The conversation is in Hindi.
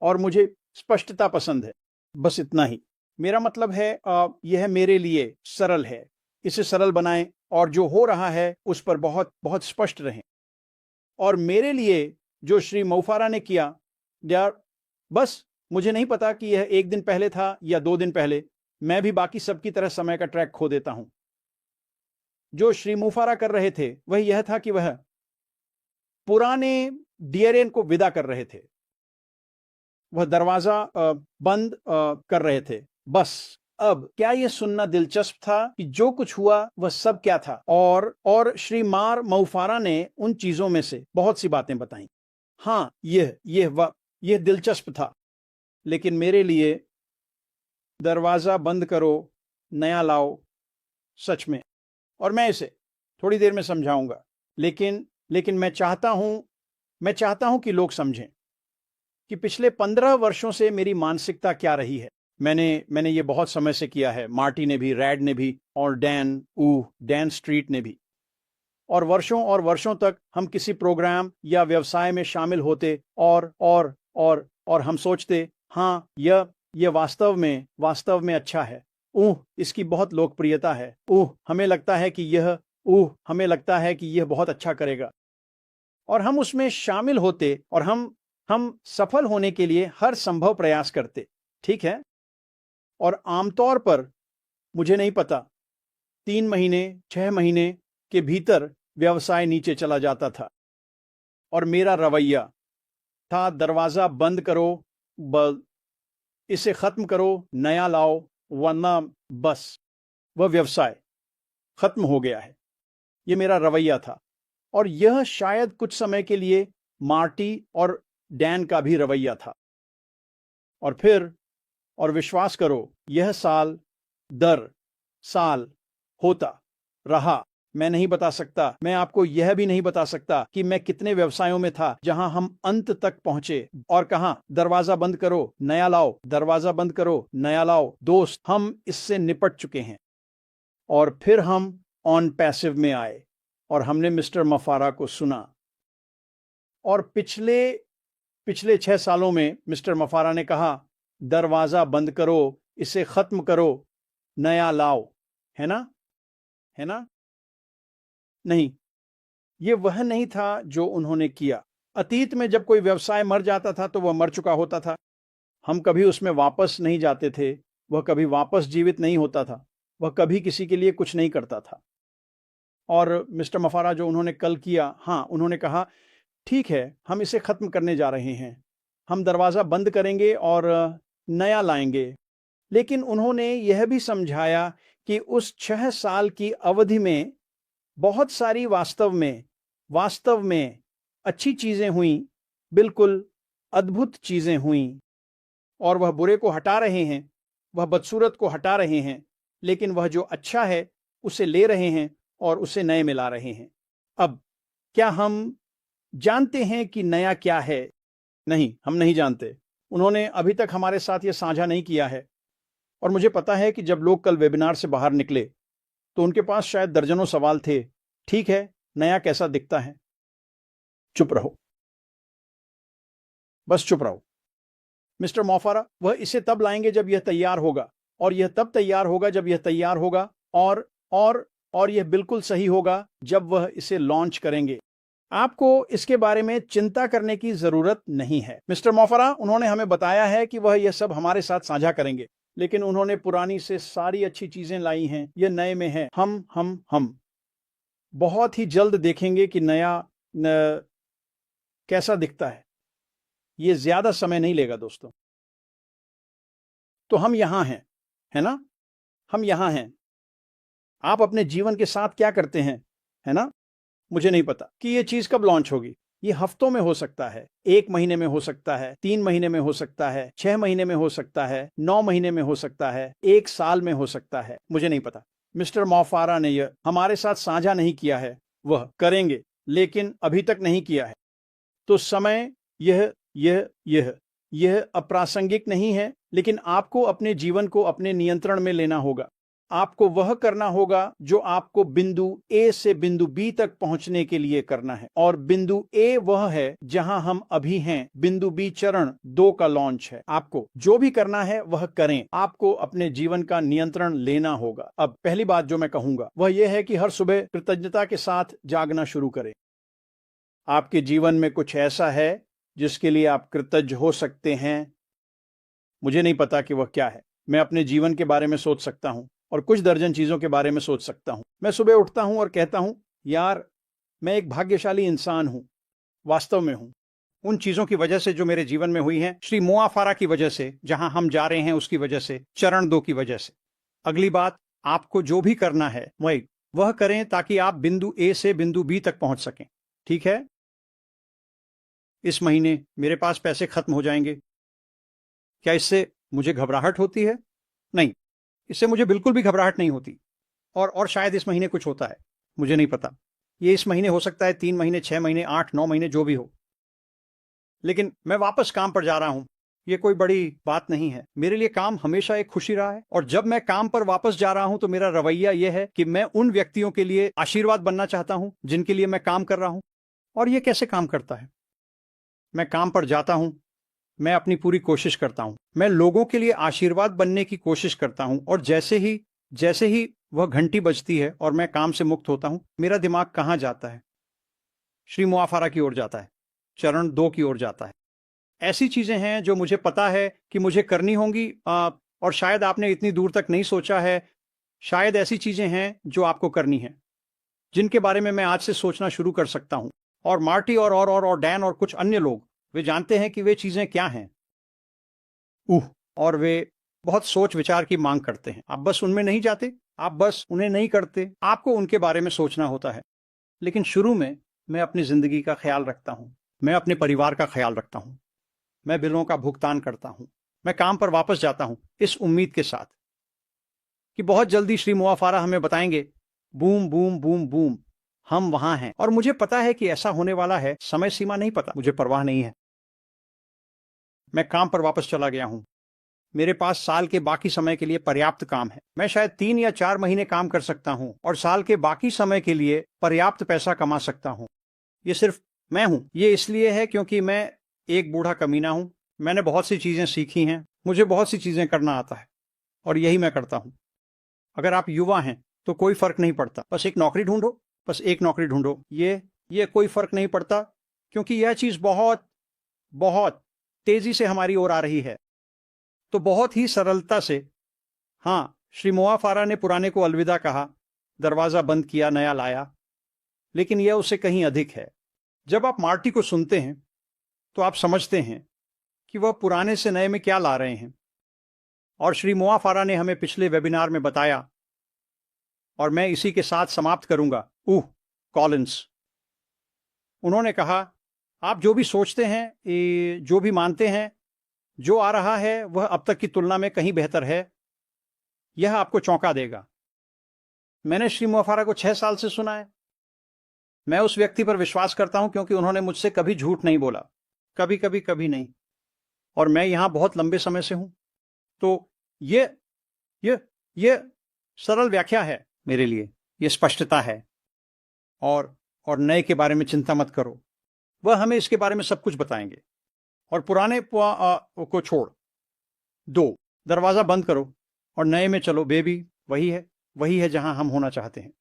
और मुझे स्पष्टता पसंद है। बस इतना ही। मेरा मतलब है यह मेरे लिए सरल है। इसे सरल बनाएं और जो हो रहा है उस पर बहुत बहुत स्पष्ट रहें। और मेरे लिए जो श्री मोफारा ने किया, यार बस मुझे नहीं पता कि यह 1 दिन पहले था या 2 दिन पहले। मैं भी बाकी सबकी तरह समय का ट्रैक खो देता हूं। जो श्री मोफारा कर रहे थे वह यह था कि वह पुराने डीएरएन को विदा कर रहे थे। वह दरवाजा बंद कर रहे थे। बस अब क्या यह सुनना दिलचस्प था कि जो कुछ हुआ वह सब क्या था। और श्री मार मोफारा ने उन चीजों में से बहुत सी बातें बताई। हाँ, यह दिलचस्प था। लेकिन मेरे लिए दरवाजा बंद करो, नया लाओ, सच में। और मैं इसे थोड़ी देर में समझाऊंगा। लेकिन मैं चाहता हूं कि लोग समझें कि पिछले 15 वर्षों से मेरी मानसिकता क्या रही है। मैंने ये बहुत समय से किया है। मार्टी ने भी, रैड ने भी, और डैन स्ट्रीट ने भी। और वर्षों तक हम किसी प्रोग्राम या व्यवसाय में शामिल होते और हम सोचते, हाँ, यह वास्तव में अच्छा है। इसकी बहुत लोकप्रियता है। हमें लगता है कि यह बहुत अच्छा करेगा। और हम उसमें शामिल होते और हम सफल होने के लिए हर संभव प्रयास करते। ठीक है। और आमतौर पर, मुझे नहीं पता, 3 महीने 6 महीने के भीतर व्यवसाय नीचे चला जाता था। और मेरा रवैया था, दरवाजा बंद करो, इसे खत्म करो, नया लाओ, वरना बस वह व्यवसाय खत्म हो गया है। यह मेरा रवैया था। और यह शायद कुछ समय के लिए मार्टी और डैन का भी रवैया था। और विश्वास करो, यह साल दर साल होता रहा। मैं नहीं बता सकता, मैं आपको यह भी नहीं बता सकता कि मैं कितने व्यवसायों में था जहां हम अंत तक पहुंचे और कहा, दरवाजा बंद करो, नया लाओ, दरवाजा बंद करो, नया लाओ। दोस्त, हम इससे निपट चुके हैं। और फिर हम ऑन पैसिव में आए और हमने मिस्टर मोफारा को सुना। और पिछले 6 सालों में मिस्टर मोफारा ने कहा, दरवाजा बंद करो, इसे खत्म करो, नया लाओ। है ना? नहीं, यह वह नहीं था जो उन्होंने किया। अतीत में जब कोई व्यवसाय मर जाता था तो वह मर चुका होता था। हम कभी उसमें वापस नहीं जाते थे। वह कभी वापस जीवित नहीं होता था। वह कभी किसी के लिए कुछ नहीं करता था। और मिस्टर मोफारा जो उन्होंने कल किया, हाँ, उन्होंने कहा, ठीक है, हम इसे खत्म करने जा रहे हैं। हम दरवाजा बंद करेंगे और नया लाएंगे। लेकिन उन्होंने यह भी समझाया कि उस 6 साल की अवधि में बहुत सारी वास्तव में अच्छी चीजें हुई, बिल्कुल अद्भुत चीजें हुई। और वह बुरे को हटा रहे हैं, वह बदसूरत को हटा रहे हैं, लेकिन वह जो अच्छा है उसे ले रहे हैं और उसे नए में ला रहे हैं। अब क्या हम जानते हैं कि नया क्या है? नहीं, हम नहीं जानते। उन्होंने अभी तक हमारे साथ यह साझा नहीं किया है। और मुझे पता है कि जब लोग कल वेबिनार से बाहर निकले तो उनके पास शायद दर्जनों सवाल थे। ठीक है, नया कैसा दिखता है? चुप रहो, बस चुप रहो। मिस्टर मोफारा, वह इसे तब लाएंगे जब यह तैयार होगा, और यह तब तैयार होगा जब यह तैयार होगा, और यह बिल्कुल सही होगा जब वह इसे लॉन्च करेंगे। आपको इसके बारे में चिंता करने की जरूरत नहीं है। मिस्टर मोफारा, उन्होंने हमें बताया है कि वह यह सब हमारे साथ साझा करेंगे, लेकिन उन्होंने पुरानी से सारी अच्छी चीजें लाई हैं। यह नए में है। हम बहुत ही जल्द देखेंगे कि नया कैसा दिखता है। यह ज्यादा समय नहीं लेगा दोस्तों। तो हम यहां हैं, है ना? हम यहां हैं। आप अपने जीवन के साथ क्या करते हैं, है ना? मुझे नहीं पता कि यह चीज कब लॉन्च होगी। ये हफ्तों में हो सकता है, 1 महीने में हो सकता है, 3 महीने में हो सकता है, 6 महीने में हो सकता है, 9 महीने में हो सकता है, 1 साल में हो सकता है। मुझे नहीं पता। मिस्टर मोफारा ने यह हमारे साथ साझा नहीं किया है। वह करेंगे, लेकिन अभी तक नहीं किया है। तो समय यह अप्रासंगिक नहीं है, लेकिन आपको अपने जीवन को अपने नियंत्रण में लेना होगा। आपको वह करना होगा जो आपको बिंदु ए से बिंदु बी तक पहुंचने के लिए करना है, और बिंदु ए वह है जहां हम अभी हैं। बिंदु बी चरण 2 का लॉन्च है। आपको जो भी करना है वह करें। आपको अपने जीवन का नियंत्रण लेना होगा। अब पहली बात जो मैं कहूंगा वह यह है कि हर सुबह कृतज्ञता के साथ जागना शुरू करें। आपके जीवन में कुछ ऐसा है जिसके लिए आप कृतज्ञ हो सकते हैं। मुझे नहीं पता कि वह क्या है। मैं अपने जीवन के बारे में सोच सकता हूं और कुछ दर्जन चीजों के बारे में सोच सकता हूं। मैं सुबह उठता हूं और कहता हूं, यार मैं एक भाग्यशाली इंसान हूं। वास्तव में हूं। उन चीजों की वजह से जो मेरे जीवन में हुई हैं, श्री मोआ फारा की वजह से, जहां हम जा रहे हैं उसकी वजह से, चरण 2 की वजह से। अगली बात, आपको जो भी करना है वह करें ताकि आप बिंदु ए से बिंदु बी तक पहुंच सकें। ठीक है? इस महीने मेरे पास पैसे खत्म हो जाएंगे। क्या इससे मुझे घबराहट होती है? नहीं, इससे मुझे बिल्कुल भी घबराहट नहीं होती। और शायद इस महीने कुछ होता है, मुझे नहीं पता। ये इस महीने हो सकता है, 3 महीने, 6 महीने, 8, 9 महीने, जो भी हो। लेकिन मैं वापस काम पर जा रहा हूं। ये कोई बड़ी बात नहीं है। मेरे लिए काम हमेशा एक खुशी रहा है, और जब मैं काम पर वापस जा रहा हूं तो मेरा रवैया यह है कि मैं उन व्यक्तियों के लिए आशीर्वाद बनना चाहता हूं जिनके लिए मैं काम कर रहा हूं। और ये कैसे काम करता है? मैं काम पर जाता हूं, मैं अपनी पूरी कोशिश करता हूं, मैं लोगों के लिए आशीर्वाद बनने की कोशिश करता हूं, और जैसे ही वह घंटी बजती है और मैं काम से मुक्त होता हूं, मेरा दिमाग कहां जाता है? श्री मोआ फारा की ओर जाता है, चरण 2 की ओर जाता है। ऐसी चीजें हैं जो मुझे पता है कि मुझे करनी होंगी, और शायद आपने इतनी दूर तक नहीं सोचा है। शायद ऐसी चीजें हैं जो आपको करनी है, जिनके बारे में मैं आज से सोचना शुरू कर सकता हूं। और मार्टी और डैन और कुछ अन्य लोग, वे जानते हैं कि वे चीजें क्या हैं। और वे बहुत सोच विचार की मांग करते हैं। आप बस उनमें नहीं जाते, आप बस उन्हें नहीं करते, आपको उनके बारे में सोचना होता है। लेकिन शुरू में मैं अपनी जिंदगी का ख्याल रखता हूं, मैं अपने परिवार का ख्याल रखता हूं, मैं बिलों का भुगतान करता हूं, मैं काम पर वापस जाता हूं इस उम्मीद के साथ कि बहुत जल्दी श्री मोआ फारा हमें बताएंगे, बूम बूम बूम बूम, हम वहां हैं। और मुझे पता है कि ऐसा होने वाला है। समय सीमा नहीं पता, मुझे परवाह नहीं है। मैं काम पर वापस चला गया हूं। मेरे पास साल के बाकी समय के लिए पर्याप्त काम है। मैं शायद 3 या 4 महीने काम कर सकता हूं और साल के बाकी समय के लिए पर्याप्त पैसा कमा सकता हूं। ये सिर्फ मैं हूं। ये इसलिए है क्योंकि मैं एक बूढ़ा कमीना हूं। मैंने बहुत सी चीजें सीखी हैं, मुझे बहुत सी चीजें करना आता है, और यही मैं करता हूं। अगर आप युवा हैं तो कोई फर्क नहीं पड़ता, बस एक नौकरी ढूंढो, बस एक नौकरी ढूंढो। ये कोई फर्क नहीं पड़ता, क्योंकि यह चीज बहुत बहुत तेजी से हमारी ओर आ रही है। तो बहुत ही सरलता से, हाँ, श्री मोआ फारा ने पुराने को अलविदा कहा, दरवाजा बंद किया, नया लाया। लेकिन यह उससे कहीं अधिक है। जब आप मार्टी को सुनते हैं तो आप समझते हैं कि वह पुराने से नए में क्या ला रहे हैं। और श्री मोआ फारा ने हमें पिछले वेबिनार में बताया, और मैं इसी के साथ समाप्त करूंगा। कॉलिंस, उन्होंने कहा, आप जो भी सोचते हैं, जो भी मानते हैं, जो आ रहा है वह अब तक की तुलना में कहीं बेहतर है। यह आपको चौंका देगा। मैंने श्री मोआ फारा को 6 साल से सुना है। मैं उस व्यक्ति पर विश्वास करता हूं क्योंकि उन्होंने मुझसे कभी झूठ नहीं बोला, कभी नहीं। और मैं यहां बहुत लंबे समय से हूं। तो ये सरल व्याख्या है मेरे लिए, ये स्पष्टता है। और नए के बारे में चिंता मत करो, वह हमें इसके बारे में सब कुछ बताएंगे। और पुराने को छोड़ दो, दरवाजा बंद करो और नए में चलो बेबी। वही है जहां हम होना चाहते हैं।